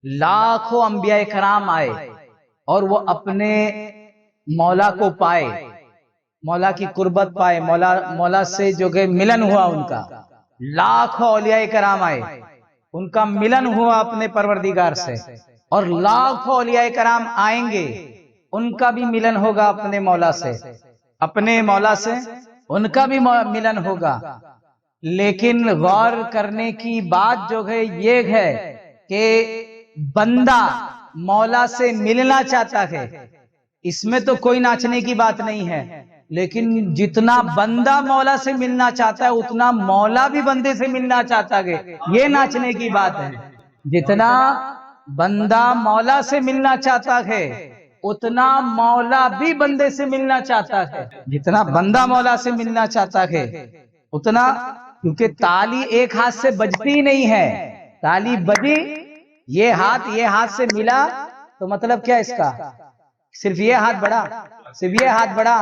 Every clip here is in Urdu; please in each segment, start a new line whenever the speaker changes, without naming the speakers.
لاکھوں انبیاء کرام آئے اور وہ اپنے مولا کو پائے، مولا کی قربت پائے، مولا سے جو کہ ملن ہوا ان کا. لاکھوں اولیاء کرام آئے، ان کا ملن ہوا اپنے پروردگار سے، اور لاکھوں اولیاء کرام آئیں گے، ان کا بھی ملن ہوگا اپنے مولا سے، اپنے مولا سے ان کا بھی ملن ہوگا. لیکن غور کرنے کی بات جو ہے یہ ہے کہ بندہ مولا سے ملنا چاہتا ہے، اس میں تو کوئی ناچنے کی بات نہیں ہے، لیکن جتنا بندہ مولا سے ملنا چاہتا ہے اتنا مولا بھی بندے سے ملنا چاہتا ہے، یہ ناچنے کی بات ہے. جتنا بندہ مولا سے ملنا چاہتا ہے اتنا مولا بھی بندے سے ملنا چاہتا ہے. جتنا بندہ مولا سے ملنا چاہتا ہے اتنا، کیونکہ تالی ایک ہاتھ سے بجتی ہی نہیں ہے، تالی بجی یہ ہاتھ سے ملا تو مطلب کیا اس کا؟ صرف یہ ہاتھ بڑا، صرف یہ ہاتھ بڑا.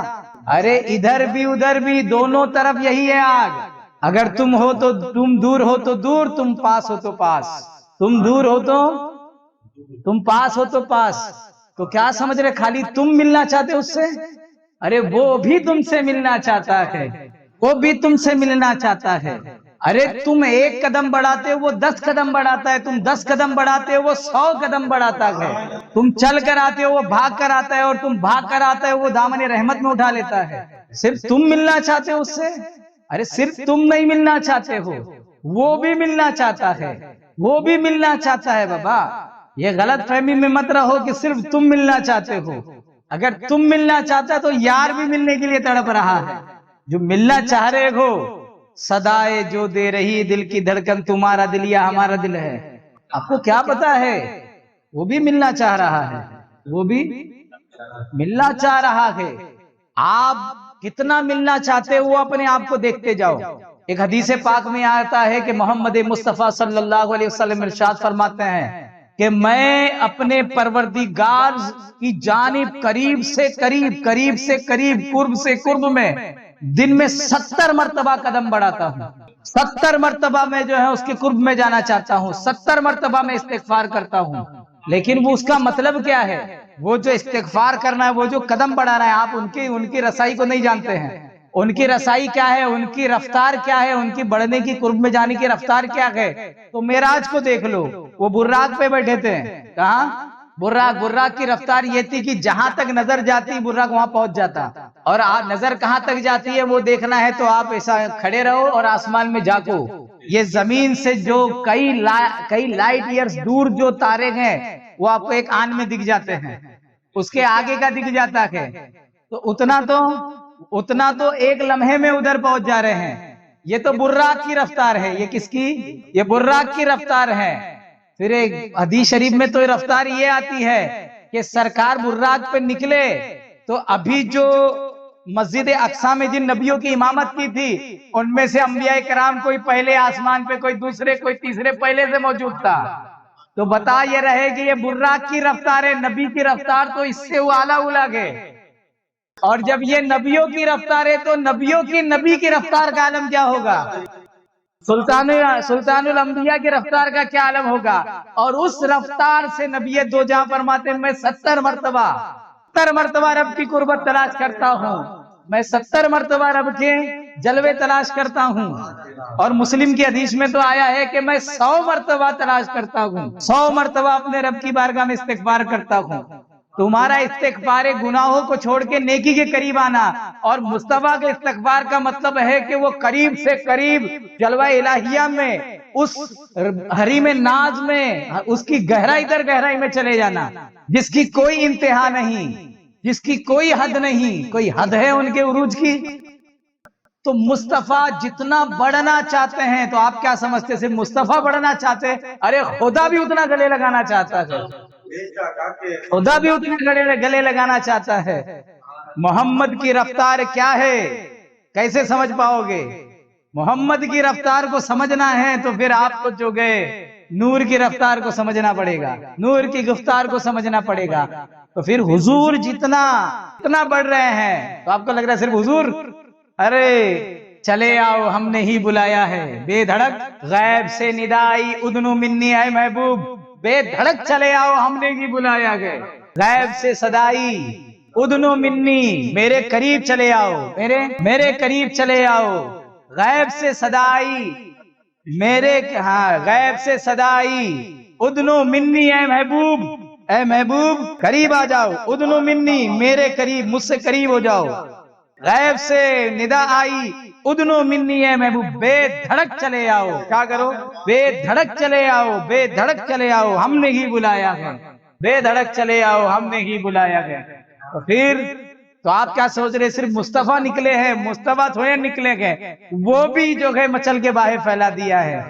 ارے ادھر بھی ادھر بھی دونوں طرف یہی ہے آگ. اگر تم ہو تو تم دور ہو تو دور، تم پاس ہو تو پاس، تم دور ہو تو تم پاس ہو تو پاس. تو کیا سمجھ رہے خالی تم ملنا چاہتے اس سے؟ ارے وہ بھی تم سے ملنا چاہتا ہے، وہ بھی تم سے ملنا چاہتا ہے. ارے تم ایک قدم بڑھاتے ہو وہ 10 قدم بڑھاتا ہے، تم 10 قدم بڑھاتے ہو وہ 100 قدم بڑھاتا ہے. تم چل کر آتے ہو وہ بھاگ کر آتا ہے، اور تم بھاگ کر آتا ہے وہ دامن رحمت میں اٹھا لیتا ہے. صرف تم ملنا چاہتے ہو اس سے؟ ارے صرف تم نہیں ملنا چاہتے ہو، وہ بھی ملنا چاہتا ہے، وہ بھی ملنا چاہتا ہے. بابا یہ غلط فہمی میں مت رہو کہ صرف تم ملنا چاہتے ہو. اگر تم ملنا چاہتا ہے تو یار بھی ملنے کے لیے تڑپ رہا ہے. جو ملنا چاہ رہے ہو، صدائے جو دے رہی دل کی دھڑکن تمہارا دل یا ہمارا دل ہے. آپ کو کیا پتا ہے وہ بھی ملنا چاہ رہا ہے، وہ بھی ملنا چاہ رہا ہے. آپ کتنا ملنا چاہتے ہو اپنے آپ کو دیکھتے جاؤ. ایک حدیث پاک میں آتا ہے کہ محمد مصطفیٰ صلی اللہ علیہ وسلم ارشاد فرماتے ہیں کہ میں اپنے پروردگار کی جانب قریب سے قریب، قریب سے قریب، قرب سے قرب میں دن میں 70 مرتبہ قدم بڑھاتا ہوں. 70 مرتبہ میں جو ہے اس کے قرب میں جانا چاہتا ہوں، 70 مرتبہ میں استغفار کرتا ہوں. لیکن وہ اس کا مطلب کیا ہے؟ وہ جو استغفار کرنا ہے، وہ جو قدم بڑھانا ہے، آپ ان کی رسائی کو نہیں جانتے ہیں. ان کی رسائی کیا ہے، ان کی رفتار کیا ہے، ان کی بڑھنے کی، قرب میں جانے کی رفتار کیا ہے؟ تو معراج کو دیکھ لو، وہ براق پہ بیٹھے تھے. کہاں؟ براق کی رفتار یہ تھی کہ جہاں تک نظر جاتی براق وہاں پہنچ جاتا. اور نظر کہاں تک جاتی ہے وہ دیکھنا ہے تو آپ ایسا کھڑے رہو اور آسمان میں جھانکو. یہ زمین سے جو کئی لائٹ ایئرز دور جو تارے ہیں وہ آپ کو ایک آن میں دکھ جاتے ہیں، اس کے آگے کا دکھ جاتا ہے. تو اتنا تو ایک لمحے میں ادھر پہنچ جا رہے ہیں. یہ تو براق کی رفتار ہے. یہ کس کی؟ یہ براق کی رفتار ہے. پھر ایک حدیث شریف میں تو رفتار یہ آتی ہے کہ سرکار براق پہ نکلے تو ابھی جو مسجد اقصی میں جن نبیوں کی امامت کی تھی ان میں سے انبیاء کرام کوئی پہلے آسمان پہ، کوئی دوسرے، کوئی تیسرے پہلے سے موجود تھا. تو بتا یہ رہے کہ یہ براق کی رفتار ہے. نبی کی رفتار تو اس سے اعلیٰ الگ ہے. اور جب یہ نبیوں کی رفتار ہے تو نبیوں کی نبی کی رفتار کا عالم کیا ہوگا؟ سلطان الانبیاء کی رفتار کا کیا عالم ہوگا؟ اور اس رفتار سے نبی دو جہاں فرماتے ہیں میں 70 مرتبہ رب کی قربت تلاش کرتا ہوں، میں 70 مرتبہ رب کے جلوے تلاش کرتا ہوں. اور مسلم کی حدیث میں تو آیا ہے کہ میں 100 مرتبہ تلاش کرتا ہوں، 100 مرتبہ اپنے رب کی بارگاہ میں استغفار کرتا ہوں. تمہارا استغفار گناہوں کو چھوڑ کے نیکی کے قریب آنا، اور مصطفیٰ کے استغفار کا مطلب ہے کہ وہ قریب سے قریب جلوہ الہیہ میں، اس حریم ناز میں، اس کی گہرائی در گہرائی میں چلے جانا جس کی کوئی انتہا نہیں، جس کی کوئی حد نہیں. کوئی حد ہے ان کے عروج کی؟ تو مصطفیٰ جتنا بڑھنا چاہتے ہیں، تو آپ کیا سمجھتے صرف مصطفیٰ بڑھنا چاہتے؟ ارے خدا بھی اتنا گلے لگانا چاہتا ہے، خدا بھی اتنا گلے لگانا چاہتا ہے. محمد کی رفتار کیا ہے کیسے سمجھ پاؤ گے؟ محمد کی رفتار کو سمجھنا ہے تو پھر آپ کو جو گئے نور کی رفتار کو سمجھنا پڑے گا، نور کی گفتار کو سمجھنا پڑے گا. تو پھر حضور اتنا بڑھ رہے ہیں تو آپ کو لگ رہا ہے صرف حضور، ارے چلے آؤ ہم نے ہی بلایا ہے. بے دھڑک غیب سے ندائی ادنو منی اے محبوب، بے دھڑک چلے آؤ ہم نے ہی بلایا گئے. غیب سے صدائی ادنو منی میرے قریب چلے آؤ, میرے قریب چلے آؤ. غیب سے صدائی غیب سے صدائی ادنو منی اے محبوب قریب آ جاؤ. ادنو منی میرے قریب, مجھ سے قریب ہو جاؤ. غیب سے ندا آئی ادنو منی اے محبوب بے دھڑک چلے آؤ. کیا کرو؟ بے دھڑک چلے آؤ, بے دھڑک چلے آؤ ہم نے ہی بلایا ہے. بے دھڑک چلے آؤ ہم نے ہی بلایا ہے. تو پھر تو آپ کیا سوچ رہے صرف مصطفیٰ نکلے ہیں؟ مصطفیٰ تھوڑے نکلے گئے, وہ بھی جو ہے مچل کے باہر پھیلا دیا ہے.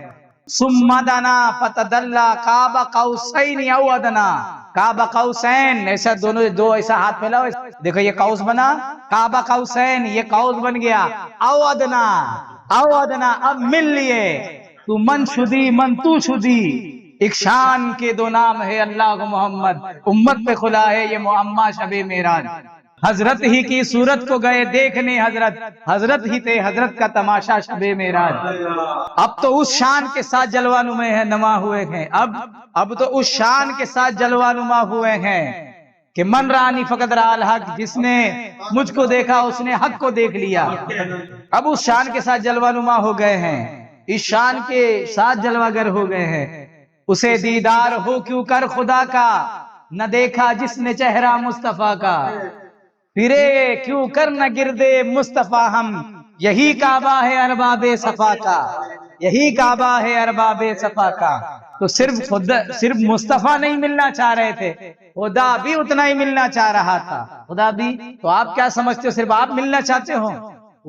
ثم دنا فتدلا قاب قوسین او ادنا. قاب قوسین ایسا دو ایسا ہاتھ پھیلاؤ, دیکھو یہ قوس بنا, قاب قوسین یہ قوس بن گیا, او ادنا اب مل لیے. تو من شدی من تو شدی, ایک شان کے دو نام ہے اللہ و محمد. امت پہ کھلا ہے یہ معمہ شب معراج. حضرت ہی کی صورت کو گئے دیکھنے حضرت ہی تھے حضرت کا تماشا شب معراج. اب تو اس شان کے ساتھ جلوہ نما ہے نما ہوئے ہیں. اب تو اس شان کے ساتھ جلوہ نما ہوئے ہیں کہ من رانی فقط را الحق, جس نے مجھ کو دیکھا اس نے حق کو دیکھ لیا. اب اس شان کے ساتھ جلوہ نما ہو گئے ہیں, اس شان کے ساتھ جلوہ گر ہو گئے ہیں. اسے دیدار ہو کیوں کر خدا کا, نہ دیکھا جس نے چہرہ مصطفیٰ کا. پھرے کیوں کر نہ گردے مصطفیٰ ہم, یہی کعبہ ہے ارباب صفا کا, یہی کعبہ ہے ارباب صفا کا. تو صرف مصطفیٰ نہیں ملنا چاہ رہے تھے, خدا بھی اتنا ہی ملنا چاہ رہا تھا. خدا بھی, تو آپ کیا سمجھتے ہو صرف آپ ملنا چاہتے ہو؟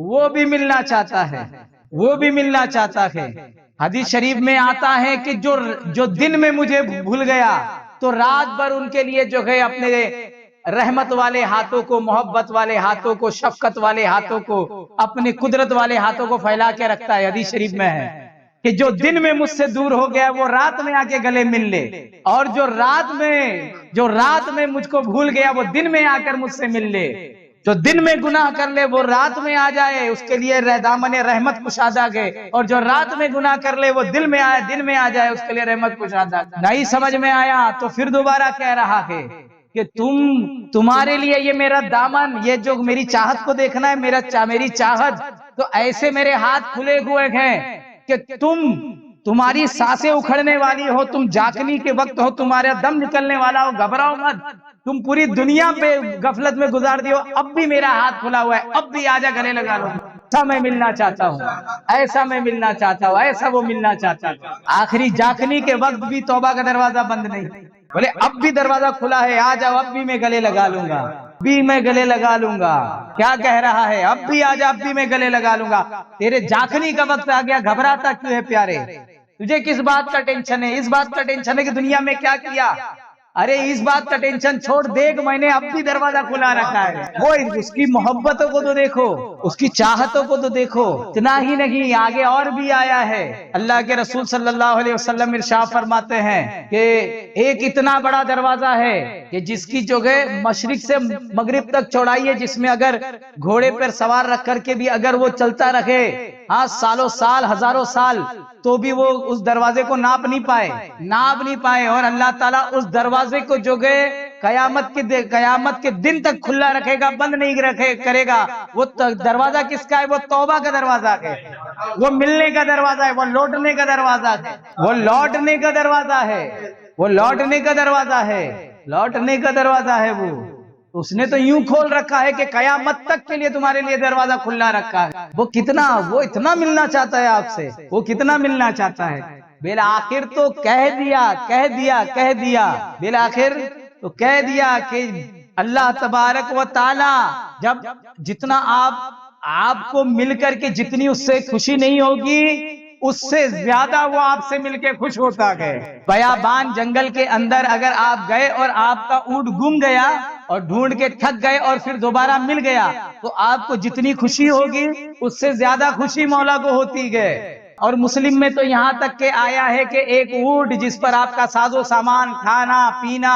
وہ بھی ملنا چاہتا ہے, وہ بھی ملنا چاہتا ہے. حدیث شریف میں آتا ہے کہ جو دن میں مجھے بھول گیا تو رات بھر ان کے لیے جو ہے اپنے رحمت والے ہاتھوں کو, محبت والے ہاتھوں کو, شفقت والے ہاتھوں کو, اپنی قدرت والے ہاتھوں کو پھیلا کے رکھتا ہے. حدیث شریف میں ہے کہ جو دن میں مجھ سے دور ہو گیا وہ رات میں آ کے گلے مل لے, اور جو رات میں مجھ کو بھول گیا وہ دن میں آ کر مجھ سے مل لے. جو دن میں گناہ کر لے وہ رات میں آ جائے, اس کے لیے دامن رحمت کشادہ گئے. اور جو رات میں گناہ کر لے وہ دن میں آ جائے, اس کے لیے رحمت کشادہ. نہیں سمجھ میں آیا تو پھر دوبارہ کہہ رہا ہے کہ تمہارے لیے یہ میرا دامن, یہ جو میری چاہت کو دیکھنا ہے, میری چاہت, تو ایسے میرے ہاتھ کھلے ہوئے ہیں کہ تمہاری سانسیں اکھڑنے والی ہو, تم جاگنی کے وقت ہو, تمہارا دم نکلنے والا ہو, گھبراؤ مت. تم پوری دنیا پہ غفلت میں گزار دیو, اب بھی میرا ہاتھ کھلا ہوا ہے, اب بھی آجا گلے لگا لو. ایسا میں ملنا چاہتا ہوں, ایسا میں ملنا چاہتا ہوں, ایسا وہ ملنا چاہتا ہے. آخری جاگنی کے وقت بھی توبہ کا دروازہ بند نہیں, بولے اب بھی دروازہ کھلا ہے, آ جاؤ, اب بھی میں گلے لگا لوں گا, بھی میں گلے لگا لوں گا. کیا کہہ رہا ہے؟ اب بھی آجا, اب بھی میں گلے لگا لوں گا. تیرے جاگنی کا وقت آ گیا, گھبراتا کیوں ہے پیارے؟ تجھے کس بات کا ٹینشن ہے؟ اس بات کا ٹینشن ہے کہ دنیا میں کیا کیا. ارے اس بات کا ٹینشن چھوڑ, دیکھ میں نے اب بھی دروازہ کھلا رکھا ہے. وہ اس کی محبتوں کو تو دیکھو, اس کی چاہتوں کو تو دیکھو. اتنا ہی نہیں, آگے اور بھی آیا ہے. اللہ کے رسول صلی اللہ علیہ وسلم ارشاد فرماتے ہیں کہ ایک اتنا بڑا دروازہ ہے کہ جس کی جو ہے مشرق سے مغرب تک چوڑائی ہے, جس میں اگر گھوڑے پر سوار رکھ کر کے بھی اگر وہ چلتا رہے سالوں سال, ہزاروں سال, تو بھی وہ اس دروازے کو ناپ نہیں پائے. اور اللہ تعالیٰ اس دروازے کو جو گئے قیامت کے دن تک کھلا رکھے گا, بند نہیں کرے گا. وہ دروازہ کس کا ہے؟ وہ توبہ کا دروازہ ہے, وہ ملنے کا دروازہ ہے, وہ لوٹنے کا دروازہ ہے, وہ لوٹنے کا دروازہ ہے, وہ لوٹنے کا دروازہ ہے, لوٹنے کا دروازہ ہے. وہ اس نے تو یوں کھول رکھا ہے کہ قیامت تک کے لیے تمہارے لیے دروازہ کھلا رکھا ہے. وہ اتنا ملنا چاہتا ہے آپ سے, وہ کتنا ملنا چاہتا ہے. بالآخر تو کہہ دیا بالآخر تو کہہ دیا کہ اللہ تبارک و تعالی جب جتنا آپ کو مل کر کے جتنی اس سے خوشی نہیں ہوگی, اس سے زیادہ وہ آپ سے مل کے خوش ہوتا گئے. بیابان جنگل کے اندر اگر آپ گئے اور آپ کا اونٹ گم گیا اور ڈھونڈ کے تھک گئے اور پھر دوبارہ مل گیا, تو آپ کو جتنی خوشی ہوگی اس سے زیادہ خوشی مولا کو ہوتی گئے. اور مسلم میں تو یہاں تک کہ آیا ہے کہ ایک اونٹ جس پر آپ کا ساز و سامان, کھانا پینا,